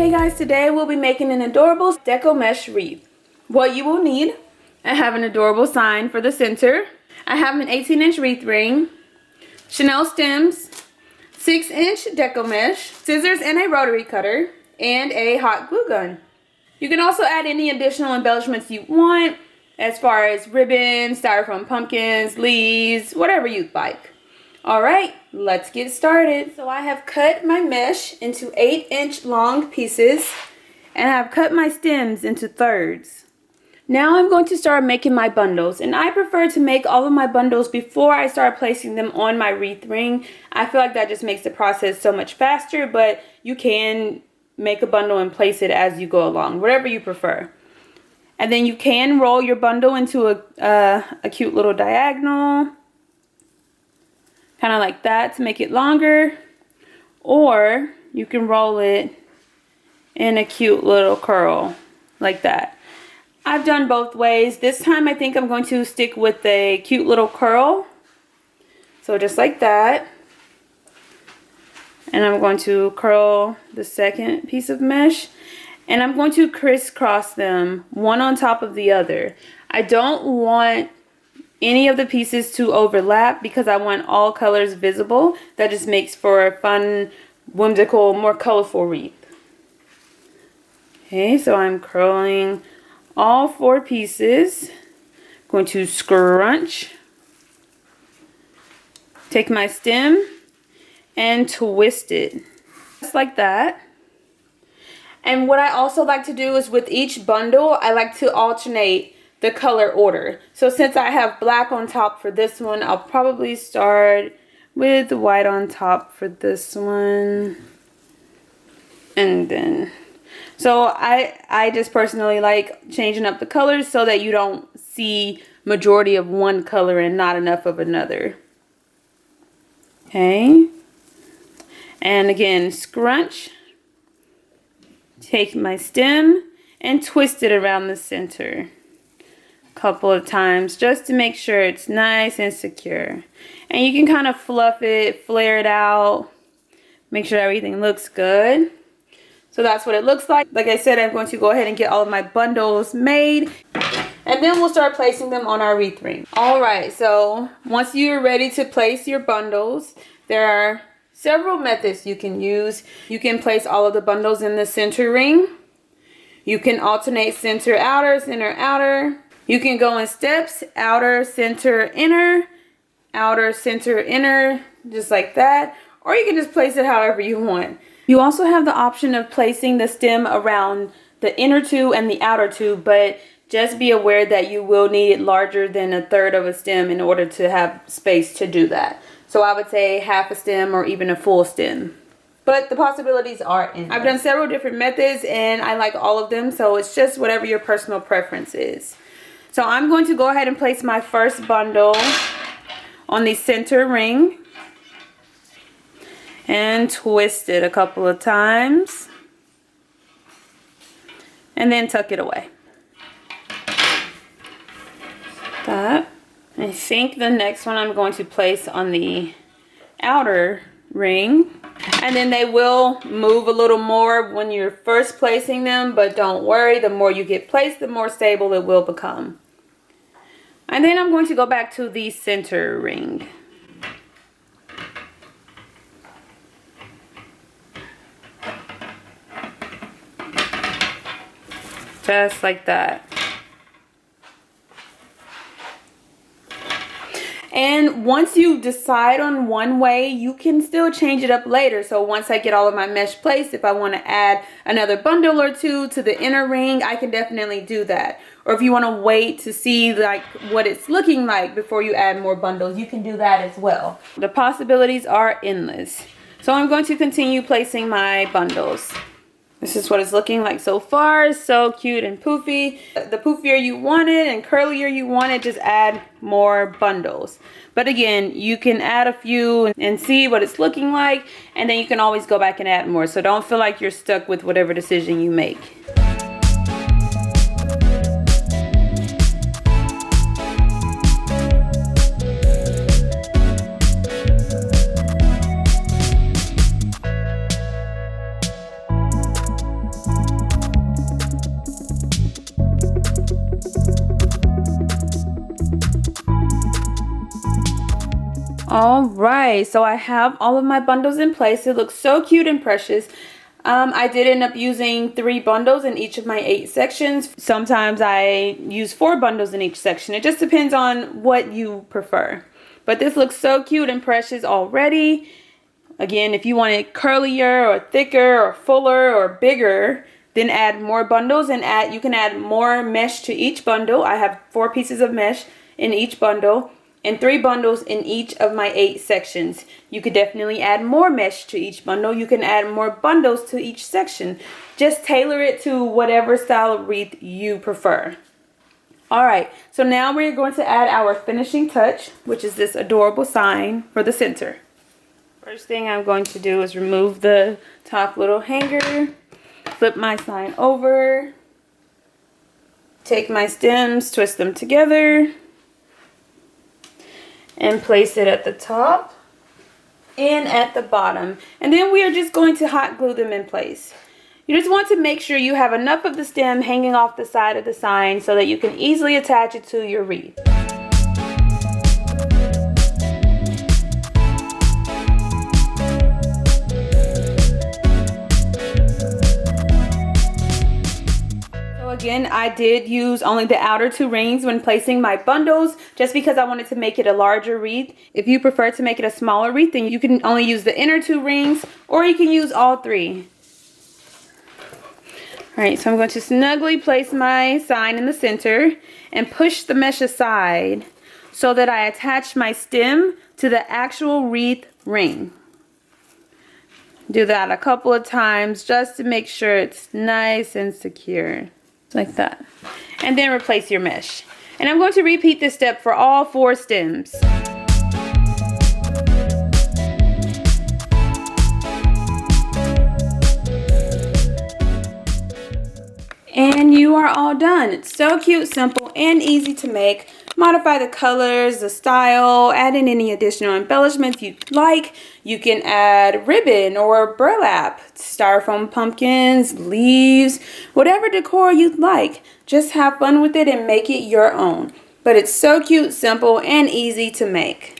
Hey guys, today we'll be making an adorable Deco mesh wreath. What you will need: I have an adorable sign for the center. I have an 18-inch wreath ring, Chanel stems, 6-inch Deco mesh, scissors and a rotary cutter, and a hot glue gun. You can also add any additional embellishments you want, as far as ribbons, styrofoam pumpkins, leaves, whatever you'd like. Alright, let's get started. So I have cut my mesh into 8-inch long pieces, and I've cut my stems into thirds. Now I'm going to start making my bundles, and I prefer to make all of my bundles before I start placing them on my wreath ring. I feel like that just makes the process so much faster, but you can make a bundle and place it as you go along, whatever you prefer. And then you can roll your bundle into a cute little diagonal, kind of like that, to make it longer, or you can roll it in a cute little curl like that. I've done both ways. This time I think I'm going to stick with a cute little curl, so just like that. And I'm going to curl the second piece of mesh, and I'm going to crisscross them one on top of the other. I don't want any of the pieces to overlap because I want all colors visible. That just makes for a fun, whimsical, more colorful wreath. Okay, so I'm curling all 4 pieces. Going to scrunch, take my stem and twist it just like that. And what I also like to do is with each bundle, I like to alternate the color order. So since I have black on top for this one, I'll probably start with the white on top for this one. And then, so I just personally like changing up the colors so that you don't see majority of one color and not enough of another. Okay. And again, scrunch, take my stem and twist it around the center couple of times just to make sure it's nice and secure. And you can kind of fluff it, flare it out, make sure everything looks good. So that's what it looks like. Like I said, I'm going to go ahead and get all of my bundles made, and then we'll start placing them on our wreath ring. Alright, so once you're ready to place your bundles, there are several methods you can use. You can place all of the bundles in the center ring. You can alternate center, outer. You can go in steps: outer, center, inner, just like that. Or you can just place it however you want. You also have the option of placing the stem around the inner 2 and the outer 2, but just be aware that you will need it larger than a third of a stem in order to have space to do that. So I would say half a stem or even a full stem. But the possibilities are endless. I've done several different methods and I like all of them, so it's just whatever your personal preference is. So I'm going to go ahead and place my first bundle on the center ring and twist it a couple of times and then tuck it away. That. I think the next one I'm going to place on the outer ring, and then they will move a little more when you're first placing them, but don't worry, the more you get placed, the more stable it will become. And then I'm going to go back to the center ring. Just like that. And once you decide on one way, you can still change it up later. So once I get all of my mesh placed, if I want to add another bundle or 2 to the inner ring, I can definitely do that. Or if you want to wait to see like what it's looking like before you add more bundles, you can do that as well. The possibilities are endless. So I'm going to continue placing my bundles. This is what it's looking like so far. So cute and poofy. The poofier you want it and curlier you want it, just add more bundles. But again, you can add a few and see what it's looking like, and then you can always go back and add more. So don't feel like you're stuck with whatever decision you make. All right, so I have all of my bundles in place. It looks so cute and precious. I did end up using 3 bundles in each of my 8 sections. Sometimes I use 4 bundles in each section. It just depends on what you prefer. But this looks so cute and precious already. Again, if you want it curlier or thicker or fuller or bigger, then add more bundles and you can add more mesh to each bundle. I have 4 pieces of mesh in each bundle and 3 bundles in each of my 8 sections. You could definitely add more mesh to each bundle. You can add more bundles to each section. Just tailor it to whatever style of wreath you prefer. Alright, so now we're going to add our finishing touch, which is this adorable sign for the center. First thing I'm going to do is remove the top little hanger, flip my sign over, take my stems, twist them together, and place it at the top and at the bottom. And then we are just going to hot glue them in place. You just want to make sure you have enough of the stem hanging off the side of the sign so that you can easily attach it to your wreath. Again, I did use only the outer 2 rings when placing my bundles just because I wanted to make it a larger wreath. If you prefer to make it a smaller wreath, then you can only use the inner 2 rings or you can use all 3. Alright, so I'm going to snugly place my sign in the center and push the mesh aside so that I attach my stem to the actual wreath ring. Do that a couple of times just to make sure it's nice and secure. Like that. And then replace your mesh. And I'm going to repeat this step for all 4 stems. And you are all done. It's so cute, simple, and easy to make. Modify the colors, the style, add in any additional embellishments you'd like. You can add ribbon or burlap, styrofoam pumpkins, leaves, whatever decor you'd like. Just have fun with it and make it your own. But it's so cute, simple, and easy to make.